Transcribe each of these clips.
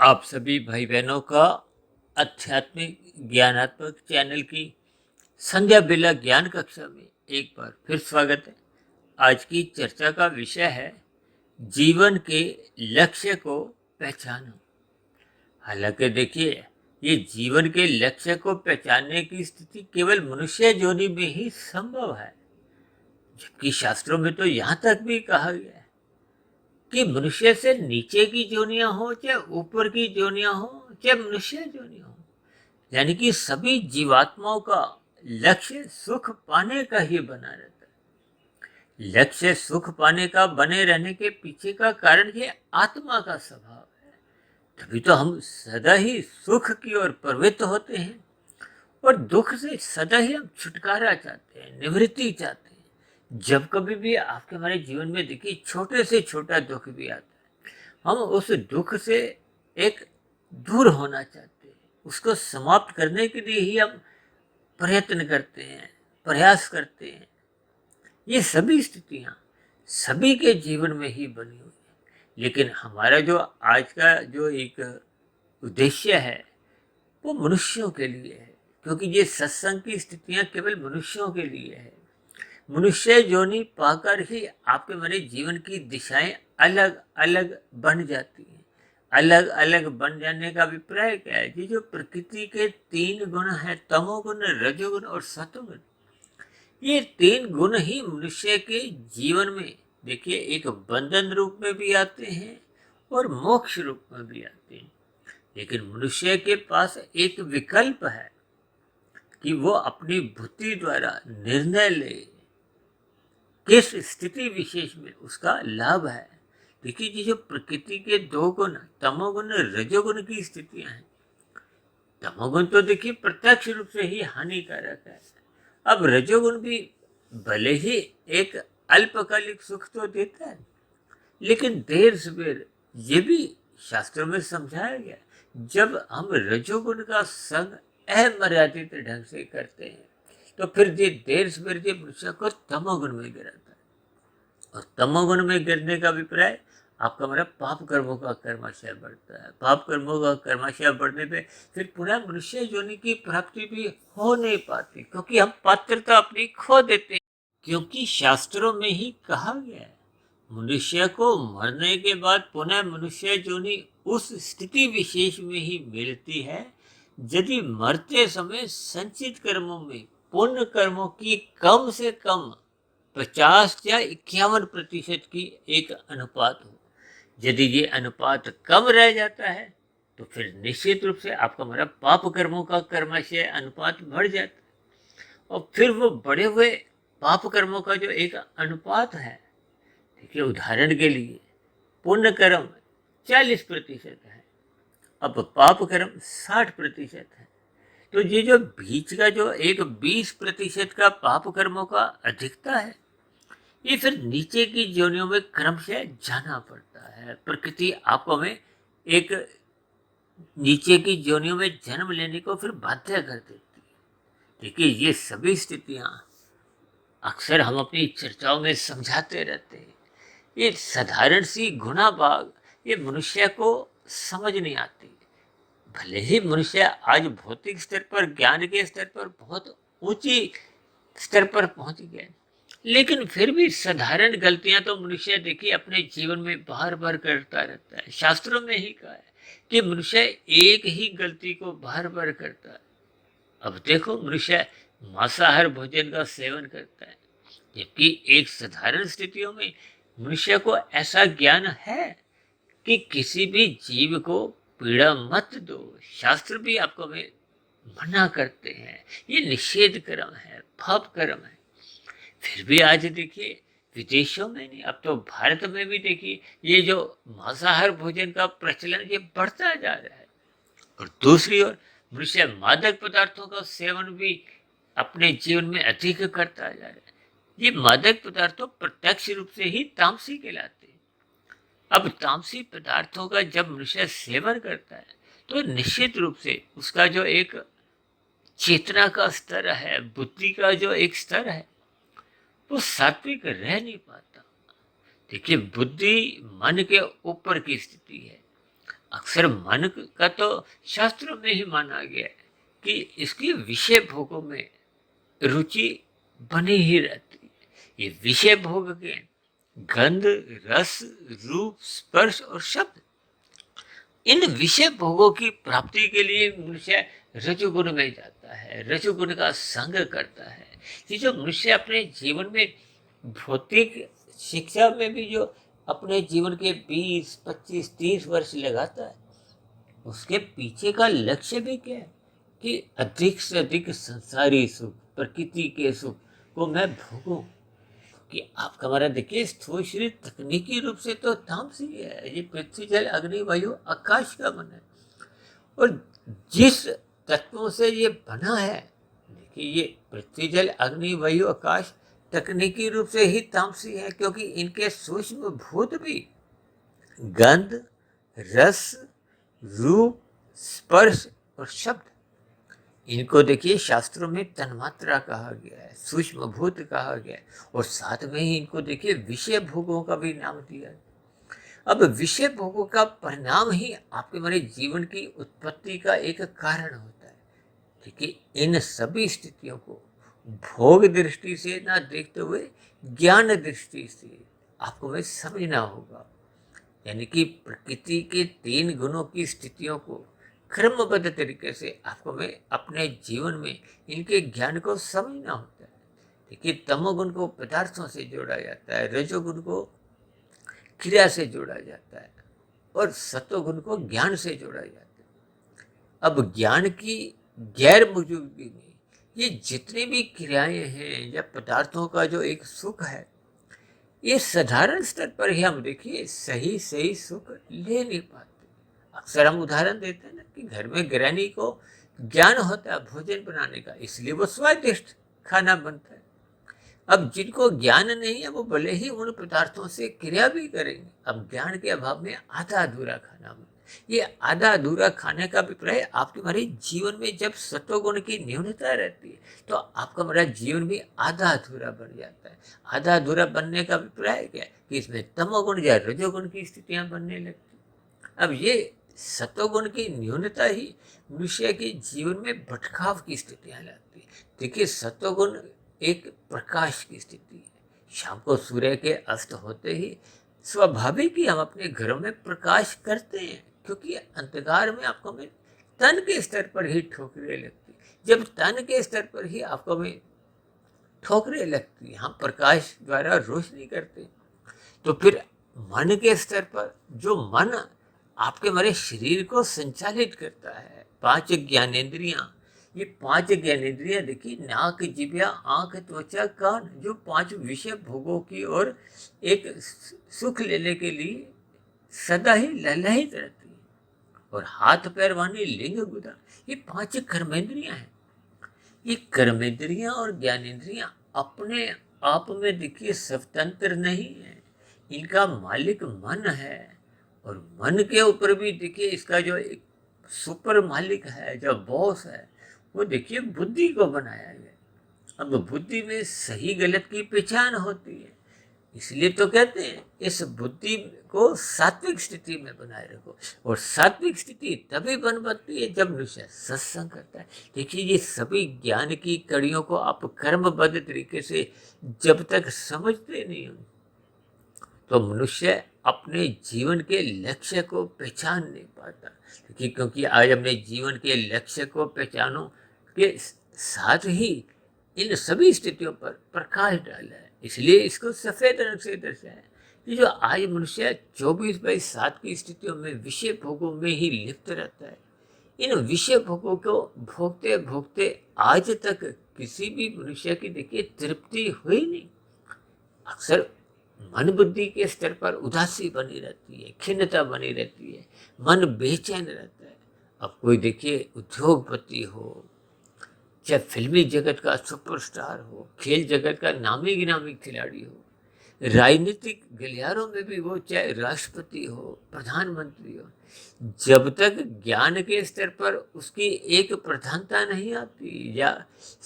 आप सभी भाई बहनों का आध्यात्मिक ज्ञानात्मक चैनल की संध्या बेला ज्ञान कक्षा में एक बार फिर स्वागत है। आज की चर्चा का विषय है जीवन के लक्ष्य को पहचानो। हालांकि देखिए, ये जीवन के लक्ष्य को पहचानने की स्थिति केवल मनुष्य योनि में ही संभव है, जबकि शास्त्रों में तो यहाँ तक भी कहा गया है कि मनुष्य से नीचे की जोनियां हो चाहे ऊपर की जोनियां हो चाहे मनुष्य जोनि हो, यानी कि सभी जीवात्माओं का लक्ष्य सुख पाने का ही बना रहता है। लक्ष्य सुख पाने का बने रहने के पीछे का कारण ये आत्मा का स्वभाव है। तभी तो हम सदा ही सुख की ओर प्रवृत्त होते हैं और दुख से सदा ही हम छुटकारा चाहते हैं, निवृत्ति चाहते हैं। जब कभी भी आपके हमारे जीवन में देखिए छोटे से छोटा दुख भी आता है, हम उस दुख से एक दूर होना चाहते हैं, उसको समाप्त करने के लिए ही हम प्रयत्न करते हैं, प्रयास करते हैं। ये सभी स्थितियां सभी के जीवन में ही बनी हुई है, लेकिन हमारा जो आज का जो एक उद्देश्य है वो मनुष्यों के लिए है, क्योंकि ये सत्संग की स्थितियां केवल मनुष्यों के लिए है। मनुष्य योनि पाकर ही आपके मेरे जीवन की दिशाएं अलग अलग बन जाती हैं। अलग अलग बन जाने का अभिप्राय क्या है? ये जो प्रकृति के तीन गुण हैं, तमोगुण, रजोगुण और सतोगुण, ये तीन गुण ही मनुष्य के जीवन में देखिए एक बंधन रूप में भी आते हैं और मोक्ष रूप में भी आते हैं। लेकिन मनुष्य के पास एक विकल्प है कि वो अपनी बुद्धि द्वारा निर्णय ले किस स्थिति विशेष में उसका लाभ है। देखिए, ये जो प्रकृति के दो गुण, तमोगुण रजोगुण की स्थितियां हैं, तमोगुण तो देखिए प्रत्यक्ष रूप से ही हानिकारक है। अब रजोगुण भी भले ही एक अल्पकालिक सुख तो देता है, लेकिन देर सवेर ये भी शास्त्रों में समझाया गया, जब हम रजोगुण का संग अमर्यादित ढंग से करते हैं तो फिर ये देर सवेर ये मनुष्य को तमोगुण में गिराता है। और तमोगुण में गिरने का अभिप्राय आपका मेरा पाप कर्मों का कर्माशय बढ़ता है। पाप कर्मों का कर्माशय बढ़ने पे फिर पुनः मनुष्य योनि की प्राप्ति भी हो नहीं पाती, क्योंकि हम पात्रता अपनी खो देते हैं। क्योंकि शास्त्रों में ही कहा गया है, मनुष्य को मरने के बाद पुनः मनुष्य योनि उस स्थिति विशेष में ही मिलती है यदि मरते समय संचित कर्मों में पुण्य कर्मों की कम से कम 50 या 51% की एक अनुपात हो। यदि ये अनुपात कम रह जाता है तो फिर निश्चित रूप से आपका हमारा पाप कर्मों का कर्माशय अनुपात बढ़ जाता है। और फिर वो बढ़े हुए पाप कर्मों का जो एक अनुपात है, देखिए उदाहरण के लिए पुण्य कर्म 40% है, अब पाप कर्म 60% है, तो ये जो बीच का जो एक 20% का पाप कर्मों का अधिकता है, ये फिर नीचे की योनियों में क्रमशः जाना पड़ता है। प्रकृति आपको में एक नीचे की योनियों में जन्म लेने को फिर बाध्य कर देती है। देखिए, ये सभी स्थितियां अक्सर हम अपनी चर्चाओं में समझाते रहते हैं। ये साधारण सी गुणा भाग ये मनुष्य को समझ नहीं आती। भले ही मनुष्य आज भौतिक स्तर पर, ज्ञान के स्तर पर बहुत ऊंची स्तर पर पहुंच गया, लेकिन फिर भी साधारण गलतियां तो मनुष्य देखिए अपने जीवन में बार बार करता रहता है। शास्त्रों में ही कहा है कि मनुष्य एक ही गलती को बार बार करता है। अब देखो, मनुष्य मांसाहार भोजन का सेवन करता है, जबकि एक साधारण स्थितियों में मनुष्य को ऐसा ज्ञान है कि किसी भी जीव को पीड़ा मत दो। शास्त्र भी आपको में मना करते हैं, ये निषेध कर्म है, पाप कर्म है। फिर भी आज देखिए विदेशों में नहीं, अब तो भारत में भी देखिए ये जो मांसाहार भोजन का प्रचलन ये बढ़ता जा रहा है। और दूसरी ओर मनुष्य मादक पदार्थों का सेवन भी अपने जीवन में अधिक करता जा रहा है। ये मादक पदार्थ तो प्रत्यक्ष रूप से ही तामसी कहलाते हैं। अब तामसी पदार्थों का जब मनुष्य सेवन करता है तो निश्चित रूप से उसका जो एक चेतना का स्तर है, बुद्धि का जो एक स्तर है, वो सात्विक रह नहीं पाता। देखिए, बुद्धि मन के ऊपर की स्थिति है, अक्सर मन का तो शास्त्रों में ही माना गया है कि इसकी विषय भोगों में रुचि बनी ही रहती है। ये विषय भोग के गंध, रस, रूप, स्पर्श और शब्द, इन विषय भोगों की प्राप्ति के लिए मनुष्य रजोगुण में जाता है, रजोगुण का संग करता है। ये जो मनुष्य अपने जीवन में भौतिक शिक्षा में भी जो अपने जीवन के 20, 25, 30 वर्ष लगाता है, उसके पीछे का लक्ष्य भी क्या है कि अधिक से अधिक संसारी सुख, प्रकृति के सुख को मैं भोगूं। कि आपका हमारा देखिए स्थूल शरीर तकनीकी रूप से तो तामसी है, ये पृथ्वी, जल, अग्नि, वायु, आकाश का बना है। और जिस तत्वों से ये बना है, देखिए ये पृथ्वी, जल, अग्नि, वायु, आकाश तकनीकी रूप से ही तामसी है, क्योंकि इनके सूक्ष्म भूत भी गंध, रस, रूप, स्पर्श और शब्द, इनको देखिए शास्त्रों में तन्मात्रा कहा गया है, सूक्ष्म भूत कहा गया है, और साथ में ही इनको देखिए विषय भोगों का भी नाम दिया है। अब विषय भोगों का परिणाम ही आपके हमारे जीवन की उत्पत्ति का एक कारण होता है। देखिए इन सभी स्थितियों को भोग दृष्टि से ना देखते हुए ज्ञान दृष्टि से आपको में समझना होगा। यानी कि प्रकृति के 3 गुणों की स्थितियों को क्रमबद्ध तरीके से आपको में अपने जीवन में इनके ज्ञान को समझना होता है। देखिए तमोगुण को पदार्थों से जोड़ा जाता है, रजोगुण को क्रिया से जोड़ा जाता है, और सत्वगुण को ज्ञान से जोड़ा जाता है। अब ज्ञान की गैर मौजूदगी में ये जितनी भी क्रियाएं हैं या पदार्थों का जो एक सुख है, ये साधारण स्तर पर ही हम देखिए सही सही सुख ले नहीं पाते। अक्सर हम उदाहरण देते हैं ना कि घर में गृहिणी को ज्ञान होता है भोजन बनाने का, इसलिए वो स्वादिष्ट खाना बनता है। अब जिनको ज्ञान नहीं है वो भले ही उन पदार्थों से क्रिया भी करेंगे, अब ज्ञान के अभाव में आधा अधूरा खाना बन। ये आधा अधूरा खाने का अभिप्राय आपके हमारे जीवन में जब सत्वगुण की न्यूनता रहती है तो आपका हमारा जीवन भी आधा अधूरा बन जाता है। आधा अधूरा बनने का अभिप्राय क्या है कि इसमें तमोगुण या रजोगुण की स्थितियां बनने लगती। अब ये सत्वगुण की न्यूनता ही मनुष्य के जीवन में भटकाव की स्थितियां लाती है। देखिए सत्वगुण एक प्रकाश की स्थिति है। शाम को सूर्य के अस्त होते ही स्वाभाविक ही हम अपने घरों में प्रकाश करते हैं, क्योंकि अंधकार में आपको में तन के स्तर पर ही ठोकरें लगती। जब तन के स्तर पर ही आपको में ठोकरें लगती, हम प्रकाश द्वारा रोशनी करते, तो फिर मन के स्तर पर जो मन आपके हमारे शरीर को संचालित करता है, 5 ज्ञानेंद्रियां, ये 5 ज्ञानेंद्रियां देखिए नाक, जिह्वा, आंख, त्वचा, कान, जो 5 विषय भोगों की ओर एक सुख लेने के लिए सदा ही लहलहित रहती है। और हाथ पैर वाणी, लिंग, गुदा, ये 5 कर्मेंद्रियां हैं। ये कर्मेंद्रियां और ज्ञानेंद्रियां अपने आप में देखिए स्वतंत्र नहीं है, इनका मालिक मन है। और मन के ऊपर भी देखिए इसका जो एक सुपर मालिक है, जो बॉस है, वो देखिए बुद्धि को बनाया गया। अब बुद्धि में सही गलत की पहचान होती है, इसलिए तो कहते हैं इस बुद्धि को सात्विक स्थिति में बनाए रखो। और सात्विक स्थिति तभी बन पाती है जब मनुष्य सत्संग करता है। देखिए ये सभी ज्ञान की कड़ियों को आप कर्मबद्ध तरीके से जब तक समझते नहीं हो तो मनुष्य अपने जीवन के लक्ष्य को पहचान नहीं पाता। क्योंकि आज हमने जीवन के लक्ष्य को पहचानो के साथ ही इन सभी स्थितियों पर प्रकाश डाला है, इसलिए इसको सफेद रंग से दर्शाया है। ये जो आज मनुष्य 24/7 की स्थितियों में विषय भोगों में ही लिप्त रहता है, इन विषय भोगों को भोगते भोगते आज तक किसी भी मनुष्य की देखिए तृप्ति हुई नहीं। अक्सर मन बुद्धि के स्तर पर उदासी बनी रहती है, खिन्नता बनी रहती है, मन बेचैन रहता है। अब कोई देखिए उद्योगपति हो, चाहे फिल्मी जगत का सुपरस्टार हो, खेल जगत का नामी गिनामी खिलाड़ी हो, राजनीतिक गलियारों में भी वो चाहे राष्ट्रपति हो, प्रधानमंत्री हो, जब तक ज्ञान के स्तर पर उसकी एक प्रधानता नहीं आती या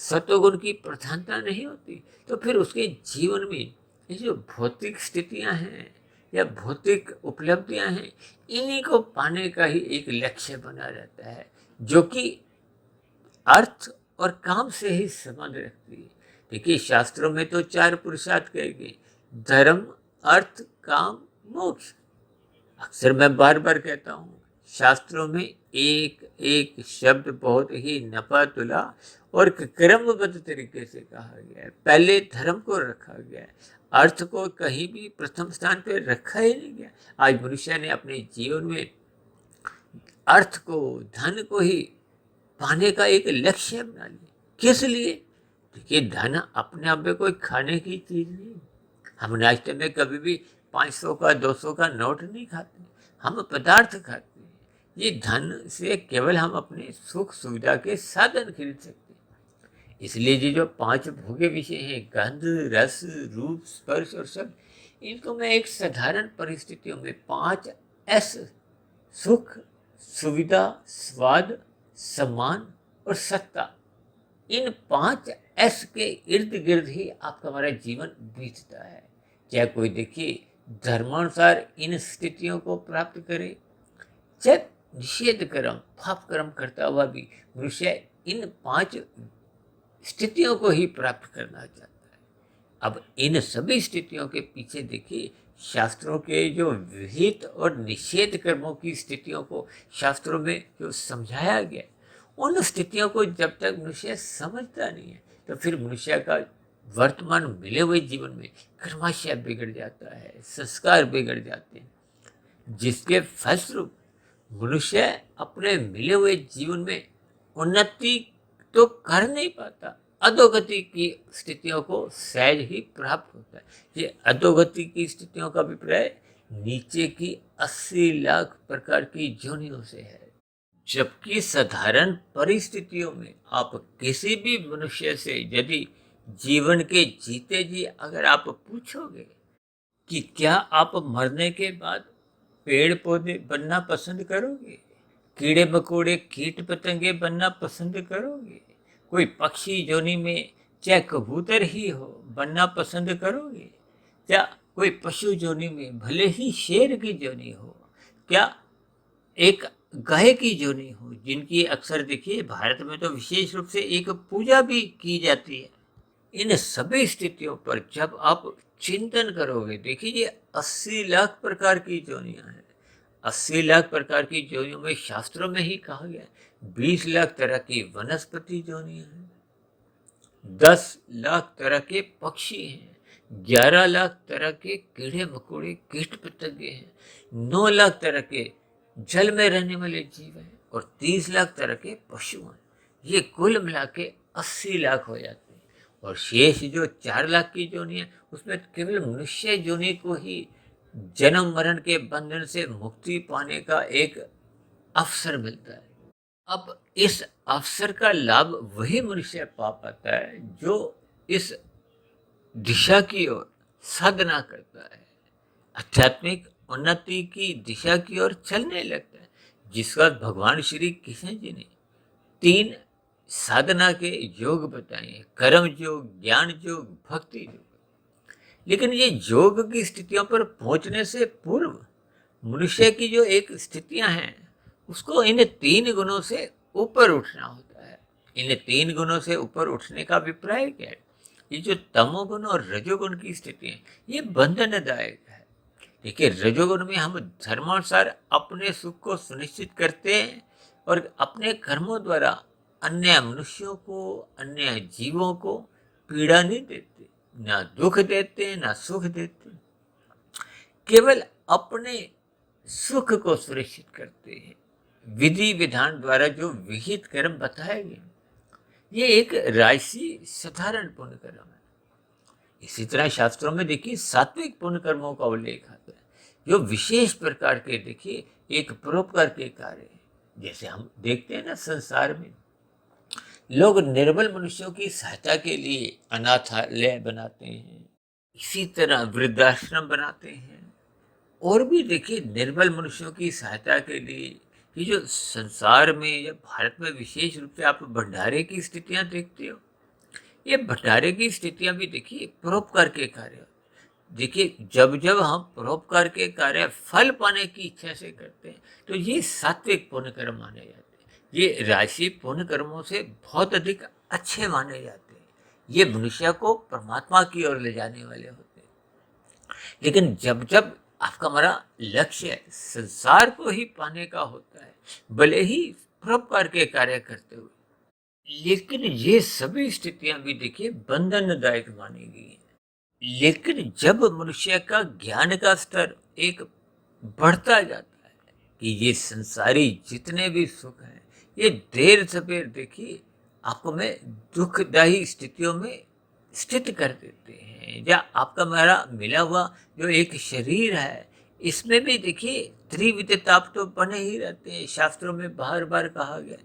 सत्वगुण की प्रधानता नहीं होती, तो फिर उसके जीवन में ये जो भौतिक स्थितियां हैं या भौतिक उपलब्धियां हैं, इन्हीं को पाने का ही एक लक्ष्य बना रहता है, जो कि अर्थ और काम से ही संबंध रखती है। देखिए, शास्त्रों में तो 4 पुरुषार्थ कहे गए: धर्म, अर्थ, काम, मोक्ष। अक्सर मैं बार बार कहता हूँ, शास्त्रों में एक एक शब्द बहुत ही नपा तुला और क्रमबद्ध तरीके से कहा गया है। पहले धर्म को रखा गया है, अर्थ को कहीं भी प्रथम स्थान पर रखा ही नहीं गया। आज मनुष्य ने अपने जीवन में अर्थ को, धन को ही पाने का एक लक्ष्य बना लिया। किस लिए? देखिए, धन अपने आप में कोई खाने की चीज नहीं। हम नाश्ते में कभी भी 500 का 200 का नोट नहीं खाते, हम पदार्थ खाते हैं। ये धन से केवल हम अपने सुख सुविधा के साधन खरीद सकते हैं। इसलिए ये जो 5 भोग्य विषय हैं, गंध, रस, रूप, स्पर्श और शब्द, इनको मैं एक साधारण परिस्थितियों में 5 एस, सुख, सुविधा, स्वाद, सम्मान और सत्ता, इन 5 एस के इर्द गिर्द ही आपका हमारा जीवन बीतता है। चाहे कोई देखिए धर्मानुसार इन स्थितियों को प्राप्त करे, चाहे निषेध कर्म, पाप कर्म करता हुआ भी मनुष्य इन 5 स्थितियों को ही प्राप्त करना चाहता है। अब इन सभी स्थितियों के पीछे देखिए, शास्त्रों के जो विहित और निषेध कर्मों की स्थितियों को शास्त्रों में जो समझाया गया, उन स्थितियों को जब तक मनुष्य समझता नहीं है, तो फिर मनुष्य का वर्तमान मिले हुए जीवन में कर्माशय बिगड़ जाता है, संस्कार बिगड़ जाते हैं, जिसके फलस्वरूप मनुष्य अपने मिले हुए जीवन में उन्नति तो कर नहीं पाता, अधोगति की स्थितियों को सहज ही प्राप्त होता है। ये अधोगति की स्थितियों का अभिप्राय नीचे की 80 लाख प्रकार की योनियों से है। जबकि साधारण परिस्थितियों में आप किसी भी मनुष्य से यदि जीवन के जीते जी अगर आप पूछोगे कि क्या आप मरने के बाद पेड़ पौधे बनना पसंद करोगे, कीड़े मकोड़े कीट पतंगे बनना पसंद करोगे, कोई पक्षी जोनी में चाहे कबूतर ही हो बनना पसंद करोगे, या कोई पशु जोनी में भले ही शेर की जोनी हो, क्या एक गाय की जोनी हो, जिनकी अक्सर देखिए भारत में तो विशेष रूप से एक पूजा भी की जाती है, इन सभी स्थितियों पर जब आप चिंतन करोगे, देखिए ये 80 लाख प्रकार की जोनियां हैं। 80 लाख प्रकार की जोनियों में शास्त्रों में ही कहा गया है 20 लाख तरह की वनस्पति जोनियां हैं, 10 लाख तरह के पक्षी हैं, 11 लाख तरह के कीड़े मकोड़े कीट पतंगे हैं, 9 लाख तरह के जल में रहने वाले जीव हैं और 30 लाख तरह के पशु हैं। ये कुल मिला के 80 लाख हो जाते हैं। और शेष जो 4 लाख की जोनी है, उसमें केवल मनुष्य जोनी को ही जन्म मरण के बंधन से मुक्ति पाने का एक अवसर मिलता है। अब इस अवसर का लाभ वही मनुष्य पा पाता है जो इस दिशा की ओर साधना करता है, आध्यात्मिक उन्नति की दिशा की ओर चलने लगता है, जिसका भगवान श्री कृष्ण जी ने 3 साधना के योग बताए हैं: कर्म योग, ज्ञान योग, भक्ति योग। लेकिन ये योग की स्थितियों पर पहुंचने से पूर्व मनुष्य की जो एक स्थितियां हैं, उसको इन 3 गुणों से ऊपर उठना होता है। इन 3 गुणों से ऊपर उठने का अभिप्राय क्या है? ये जो तमोगुण और रजोगुण की स्थिति है, ये बंधनदायक है। देखिए, रजोगुण में हम धर्मानुसार अपने सुख को सुनिश्चित करते हैं और अपने कर्मों द्वारा अन्य मनुष्यों को, अन्य जीवों को पीड़ा नहीं देते, ना दुख देते, ना सुख देते, केवल अपने सुख को सुनिश्चित करते हैं। विधि विधान द्वारा जो विहित कर्म बताए गए, ये एक राशि साधारण पुण्य कर्म है। इसी तरह शास्त्रों में देखिए सात्विक पुण्य कर्मों का उल्लेख आता है, जो विशेष प्रकार के देखिए एक परोपकार के कार्य है। जैसे हम देखते हैं ना, संसार में लोग निर्बल मनुष्यों की सहायता के लिए अनाथालय बनाते हैं, इसी तरह वृद्धाश्रम बनाते हैं, और भी देखिए निर्बल मनुष्यों की सहायता के लिए ये जो संसार में या भारत में विशेष रूप से आप भंडारे की स्थितियां देखते हो, ये भंडारे की स्थितियां भी देखिए परोपकार के कार्य। देखिए, जब जब हम परोपकार के कार्य फल पाने की इच्छा से करते हैं, तो ये सात्विक पुण्य कर्म माने जाते हैं। ये राशि पुण्य कर्मों से बहुत अधिक अच्छे माने जाते हैं। ये मनुष्य को परमात्मा की ओर ले जाने वाले होते हैं। लेकिन जब जब आपका हमारा लक्ष्य संसार को ही पाने का होता है, भले ही परोपकार के कार्य करते हुए, लेकिन ये सभी स्थितियां भी देखिए बंधनदायक मानी गई हैं। लेकिन जब मनुष्य का ज्ञान का स्तर एक बढ़ता जाता है कि ये संसारी जितने भी सुख हैं, ये देर सवेर देखिए आपको में दुखदायी स्थितियों में स्थित कर देते हैं। या आपका मेरा मिला हुआ जो एक शरीर है, इसमें भी देखिए त्रिविध ताप तो बने ही रहते हैं। शास्त्रों में बार बार कहा गया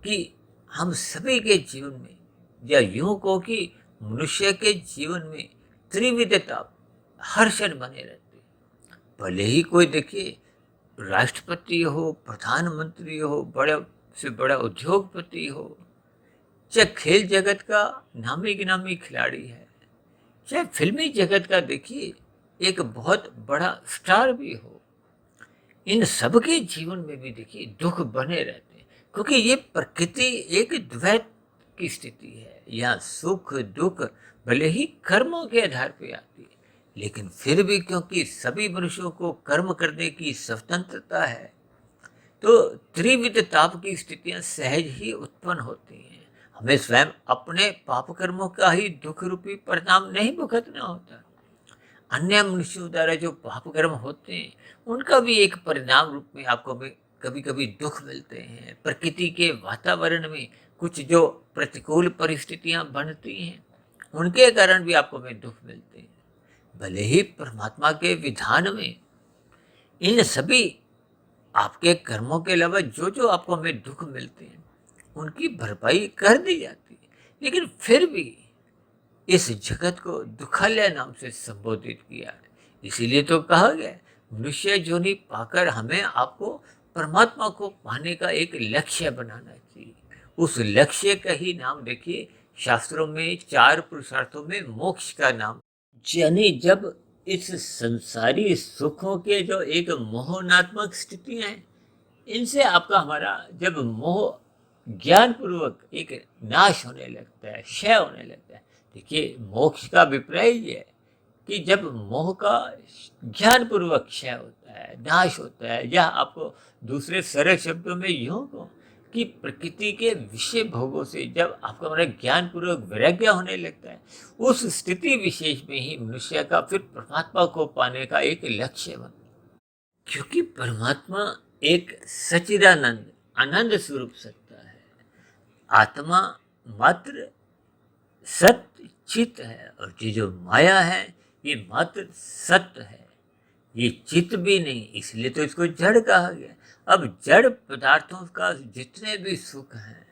कि हम सभी के जीवन में, या यूं कहो कि मनुष्य के जीवन में त्रिविध ताप हर क्षण बने रहते हैं। भले ही कोई देखिए राष्ट्रपति हो, प्रधानमंत्री हो, बड़े से बड़ा उद्योगपति हो, चाहे खेल जगत का नामी गिनामी खिलाड़ी है, चाहे फिल्मी जगत का देखिए एक बहुत बड़ा स्टार भी हो, इन सबके जीवन में भी देखिए दुख बने रहते हैं। क्योंकि ये प्रकृति एक द्वैत की स्थिति है। यहाँ सुख दुख भले ही कर्मों के आधार पे आती है, लेकिन फिर भी क्योंकि सभी मनुष्यों को कर्म करने की स्वतंत्रता है, तो त्रिविध ताप की स्थितियां सहज ही उत्पन्न होती हैं। हमें स्वयं अपने पाप कर्मों का ही दुख रूपी परिणाम नहीं भुगतना होता, अन्य मनुष्यों द्वारा जो पाप कर्म होते हैं उनका भी एक परिणाम रूप में आपको भी कभी कभी दुख मिलते हैं। प्रकृति के वातावरण में कुछ जो प्रतिकूल परिस्थितियां बनती हैं, उनके कारण भी आपको में दुख मिलते हैं। भले ही परमात्मा के विधान में इन सभी आपके कर्मों के अलावा जो जो आपको में दुख मिलते हैं, उनकी भरपाई कर दी जाती है, लेकिन फिर भी इस जगत को दुखालय नाम से संबोधित किया है। इसीलिए तो कहा गया है, मनुष्य जोनि पाकर हमें आपको परमात्मा को पाने का एक लक्ष्य बनाना चाहिए। उस लक्ष्य का ही नाम देखिए शास्त्रों में 4 पुरुषार्थों में मोक्ष का नाम। यानी जब इस संसारी सुखों के जो एक मोहनात्मक स्थितियां हैं, इनसे आपका हमारा जब मोह ज्ञान पूर्वक एक नाश होने लगता है, क्षय होने लगता है। देखिए, मोक्ष का अभिप्राय ये है कि जब मोह का ज्ञान पूर्वक क्षय होता है, नाश होता है, या आपको दूसरे सरल शब्दों में यूं कहो कि प्रकृति के विषय भोगों से जब आपका हमारा ज्ञान पूर्वक वैराग्य होने लगता है, उस स्थिति विशेष में ही मनुष्य का फिर परमात्मा को पाने का एक लक्ष्य बनता है। क्योंकि परमात्मा एक सच्चिदानंद आनंद स्वरूप सत्ता है। आत्मा मात्र सत्य चित्त है, और ये जो माया है ये मात्र सत्य है, ये चित्त भी नहीं। इसलिए तो इसको जड़ कहा गया। अब जड़ पदार्थों का जितने भी सुख हैं,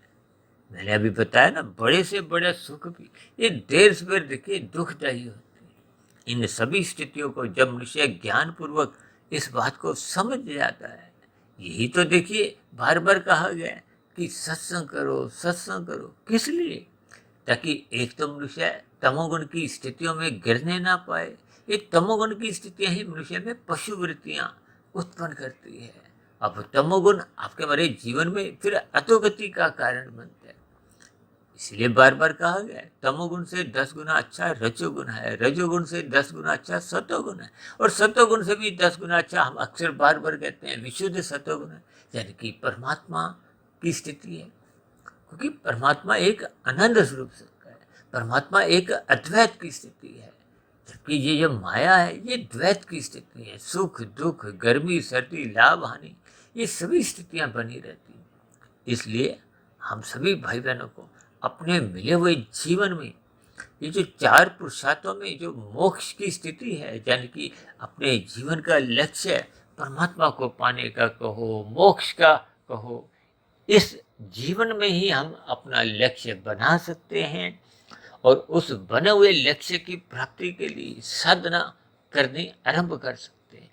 मैंने अभी बताया ना, बड़े से बड़ा सुख भी ये देर सवेर देखिए दुखदायी होते हैं। इन सभी स्थितियों को जब मनुष्य ज्ञान पूर्वक इस बात को समझ जाता है, यही तो देखिए बार बार कहा गया है कि सत्संग करो, सत्संग करो। किस लिए? ताकि एक तो मनुष्य तमोगुण की स्थितियों में गिरने ना पाए। ये तमोगुण की स्थितियां ही मनुष्य में पशु वृत्तियां उत्पन्न करती है। अब तमोगुण आपके हमारे जीवन में फिर अधोगति का कारण बनता है। इसलिए बार बार कहा गया है, तमोगुण से 10 गुना अच्छा रजोगुण है, रजोगुण से 10 गुना अच्छा सतोगुण है, और सतोगुण से भी 10 गुना अच्छा, हम अक्सर बार बार कहते हैं, विशुद्ध सतोगुण है, यानी कि परमात्मा की स्थिति है। क्योंकि परमात्मा एक आनंद स्वरूप सत्ता है, परमात्मा एक अद्वैत की स्थिति है, जबकि ये जो माया है ये द्वैत की स्थिति है। सुख दुख, गर्मी सर्दी, लाभ हानि, ये सभी स्थितियां बनी रहती हैं। इसलिए हम सभी भाई बहनों को अपने मिले हुए जीवन में ये जो 4 पुरुषार्थों में जो मोक्ष की स्थिति है, यानी कि अपने जीवन का लक्ष्य परमात्मा को पाने का कहो, मोक्ष का कहो, इस जीवन में ही हम अपना लक्ष्य बना सकते हैं, और उस बने हुए लक्ष्य की प्राप्ति के लिए साधना करनी आरंभ कर सकते हैं।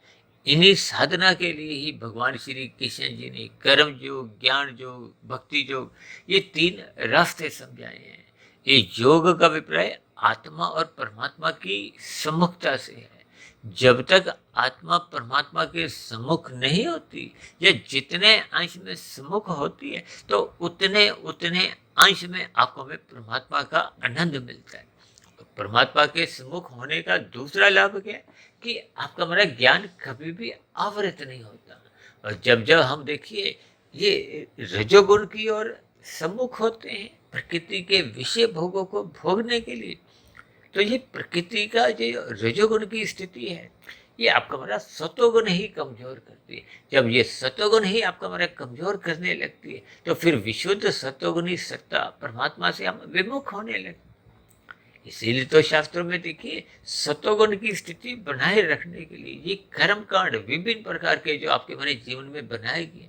इन्हीं साधना के लिए ही भगवान श्री कृष्ण जी ने कर्म योग, ज्ञान योग, भक्ति योग, ये 3 रास्ते समझाए हैं। ये योग का अभिप्राय आत्मा और परमात्मा की सम्मुखता से है, जब तक आत्मा परमात्मा के सम्मुख नहीं होती या जितने अंश में सम्मुख होती है तो उतने उतने अंश में आपको में परमात्मा का आनंद मिलता है। तो परमात्मा के सम्मुख होने का दूसरा लाभ क्या है कि आपका हमारा ज्ञान कभी भी आवृत नहीं होता। और जब जब हम देखिए ये रजोगुण की ओर सम्मुख होते हैं प्रकृति के विषय भोगों को भोगने के लिए, तो ये प्रकृति का जो रजोगुण की स्थिति है ये आपका हमारा सतोगुण ही कमजोर करती है। जब ये सतोगुण ही आपका हमारा कमजोर करने लगती है तो फिर विशुद्ध सतोगुणी सत्ता परमात्मा से हम विमुख होने लगते। इसीलिए तो शास्त्रों में देखिए सतोगुण की स्थिति बनाए रखने के लिए ये कर्म कांड विभिन्न प्रकार के जो आपके हमारे जीवन में बनाए गए,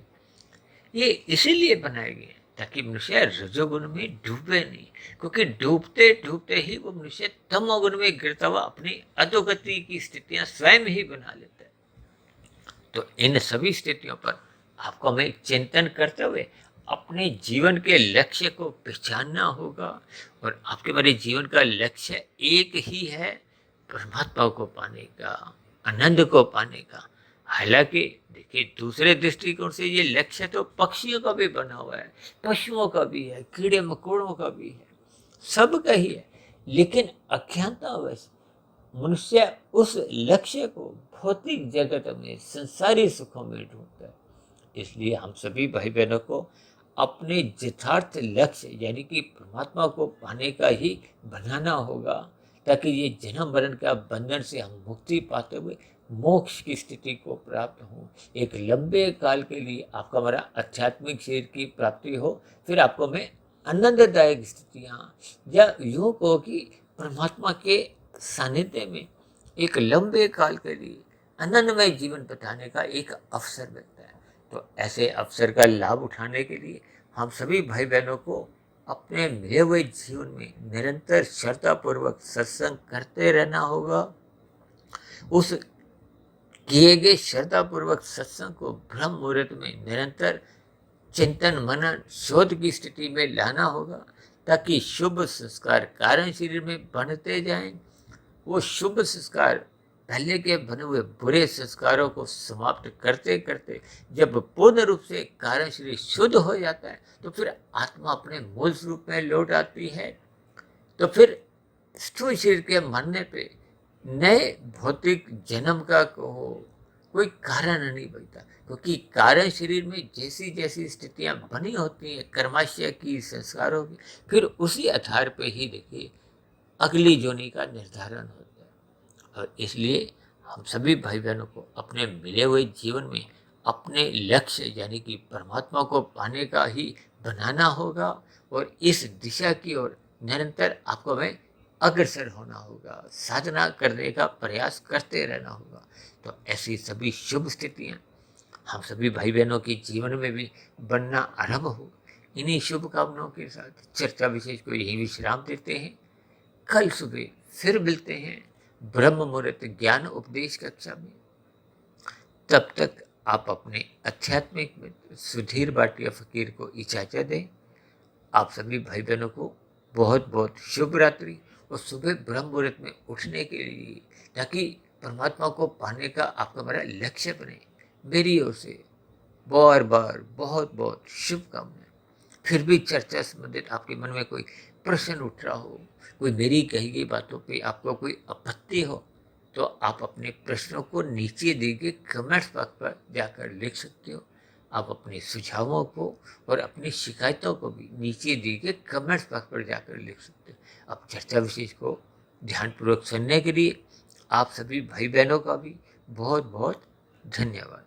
ये इसीलिए बनाए गए ताकि मनुष्य रजोगुण में डूबे नहीं, क्योंकि डूबते डूबते ही वो मनुष्य तमोगुण में गिरता हुआ अपनी अधोगति की स्थितियां स्वयं ही बना लेता है। तो इन सभी स्थितियों पर आपको हमें चिंतन करते हुए अपने जीवन के लक्ष्य को पहचानना होगा। और आपके मेरे जीवन का लक्ष्य एक ही है, परमात्मा को पाने का, आनंद को पाने का। हालांकि देखिए दूसरे दृष्टिकोण से ये लक्ष्य तो पक्षियों का भी बना हुआ है, पशुओं का भी है, कीड़े मकोड़ों का भी है, सबका ही है। लेकिन अज्ञानतावश मनुष्य उस लक्ष्य को भौतिक जगत में संसारी सुखों में ढूंढता है। इसलिए हम सभी भाई बहनों को अपने यथार्थ लक्ष्य यानी कि परमात्मा को पाने का ही बनाना होगा, ताकि ये जन्म मरण का बंधन से हम मुक्ति पाते हुए मोक्ष की स्थिति को प्राप्त हो, एक लंबे काल के लिए आपका हमारा आध्यात्मिक शरीर की प्राप्ति हो, फिर आपको में आनंददायक स्थितियाँ या यूँ कहो कि परमात्मा के सानिध्य में एक लंबे काल के लिए आनंदमय जीवन बिताने का एक अवसर मिलता है। तो ऐसे अवसर का लाभ उठाने के लिए हम सभी भाई बहनों को अपने मिले हुए जीवन में निरंतर श्रद्धापूर्वक सत्संग करते रहना होगा। उस किए गए श्रद्धापूर्वक सत्संग को ब्रह्म मुहूर्त में निरंतर चिंतन मनन शोध की स्थिति में लाना होगा, ताकि शुभ संस्कार कारण शरीर में बनते जाएं। वो शुभ संस्कार पहले के बने हुए बुरे संस्कारों को समाप्त करते करते जब पूर्ण रूप से कारण शरीर शुद्ध हो जाता है तो फिर आत्मा अपने मूल स्वरूप में लौट आती है। तो फिर स्थूल शरीर के मरने पे नए भौतिक जन्म का कोई कारण नहीं बनता, क्योंकि कारण शरीर में जैसी जैसी स्थितियां बनी होती हैं कर्माशय की संस्कारों की, फिर उसी आधार पे ही देखिए अगली जोनी का निर्धारण होता है। और इसलिए हम सभी भाई बहनों को अपने मिले हुए जीवन में अपने लक्ष्य यानी कि परमात्मा को पाने का ही बनाना होगा, और इस दिशा की ओर निरंतर आपको हमें अग्रसर होना होगा, साधना करने का प्रयास करते रहना होगा। तो ऐसी सभी शुभ स्थितियाँ हम सभी भाई बहनों के जीवन में भी बनना आरंभ हो। इन्हीं शुभकामनाओं के साथ चर्चा विशेष को यही विश्राम देते हैं। कल सुबह फिर मिलते हैं ब्रह्म मुहूर्त ज्ञान उपदेश कक्षा में। तब तक आप अपने आध्यात्मिक मित्र सुधीर भाटिया फकीर को इजाजत दें। आप सभी भाई बहनों को बहुत बहुत शुभ रात्रि, और सुबह ब्रह्म मुहूर्त में उठने के लिए, ताकि परमात्मा को पाने का आपका हमारा लक्ष्य बने। मेरी ओर से बार बार बहुत बहुत शुभकामनाएं। फिर भी चर्चा संबंधित आपके मन में कोई प्रश्न उठ रहा हो, कोई मेरी कही गई बातों पे आपको कोई आपत्ति हो, तो आप अपने प्रश्नों को नीचे दिए गए कमेंट्स बॉक्स पर जाकर लिख सकते हो। आप अपने सुझावों को और अपनी शिकायतों को भी नीचे दिए गए कमेंट्स बॉक्स पर जाकर लिख सकते हो। अब चर्चा विशेष को ध्यानपूर्वक सुनने के लिए आप सभी भाई बहनों का भी बहुत बहुत धन्यवाद।